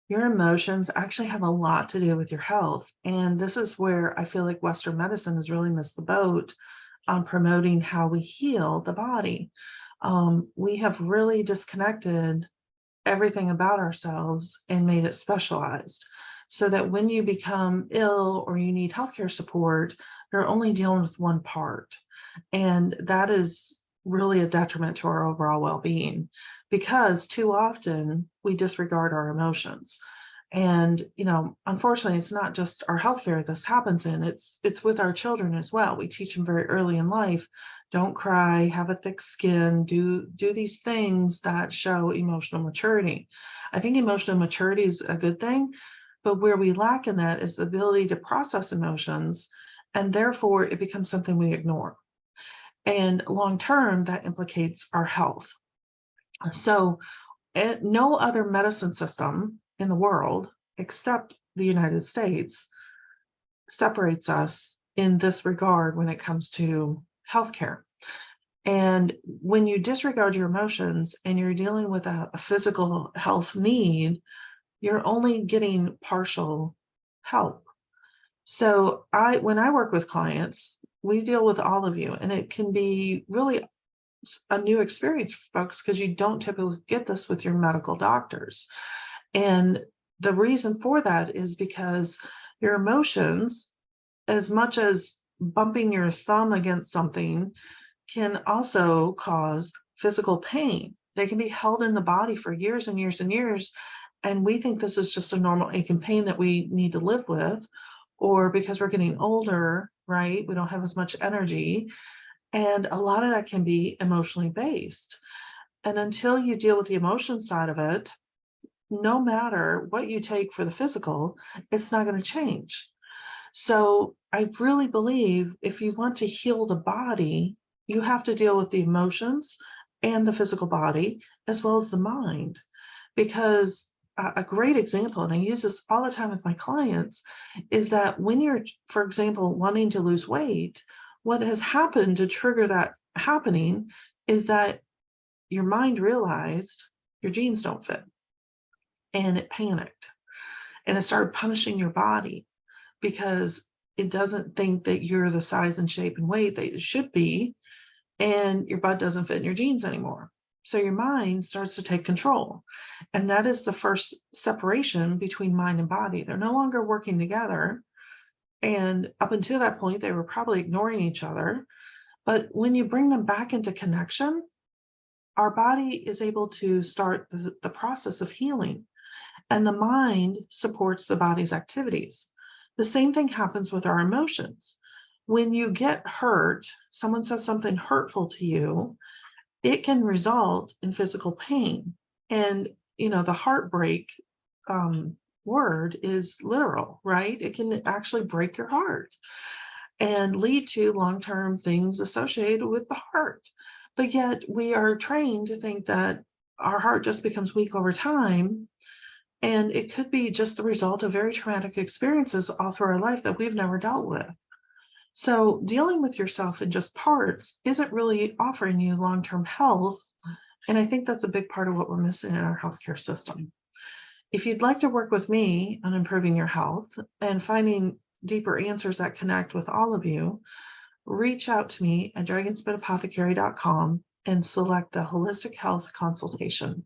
Your emotions actually have a lot to do with your health. And this is where I feel like Western medicine has really missed the boat on promoting how we heal the body. We have really disconnected everything about ourselves and made it specialized so that when you become ill or you need healthcare support, you're only dealing with one part. And that is really a detriment to our overall well-being because too often we disregard our emotions. And unfortunately, it's not just our healthcare this happens in, it's with our children as well. We teach them very early in life, don't cry, have a thick skin, do these things that show emotional maturity. I think emotional maturity is a good thing, but where we lack in that is the ability to process emotions, and therefore it becomes something we ignore. And long term, that implicates our health. So no other medicine system in the world, except the United States, separates us in this regard when it comes to healthcare. And when you disregard your emotions and you're dealing with a physical health need, you're only getting partial help. So when I work with clients, we deal with all of you, and it can be really a new experience for folks because you don't typically get this with your medical doctors. And the reason for that is because your emotions, as much as bumping your thumb against something, can also cause physical pain. They can be held in the body for years and years and years. And we think this is just a normal ache and pain that we need to live with, or because we're getting older, right? We don't have as much energy. And a lot of that can be emotionally based. And until you deal with the emotion side of it, no matter what you take for the physical, it's not going to change. So I really believe if you want to heal the body, you have to deal with the emotions and the physical body as well as the mind. Because a great example, and I use this all the time with my clients, is that when you're, for example, wanting to lose weight, what has happened to trigger that happening is that your mind realized your jeans don't fit, and it panicked and it started punishing your body because it doesn't think that you're the size and shape and weight that it should be, and your butt doesn't fit in your jeans anymore. So your mind starts to take control. And that is the first separation between mind and body. They're no longer working together. And up until that point, they were probably ignoring each other. But when you bring them back into connection, our body is able to start the process of healing, and the mind supports the body's activities. The same thing happens with our emotions. When you get hurt, someone says something hurtful to you, it can result in physical pain. And, the heartbreak word is literal, right? It can actually break your heart and lead to long-term things associated with the heart. But yet we are trained to think that our heart just becomes weak over time. And it could be just the result of very traumatic experiences all through our life that we've never dealt with. So dealing with yourself in just parts isn't really offering you long-term health. And I think that's a big part of what we're missing in our healthcare system. If you'd like to work with me on improving your health and finding deeper answers that connect with all of you, reach out to me at dragonspitapothecary.com and select the Holistic Health Consultation.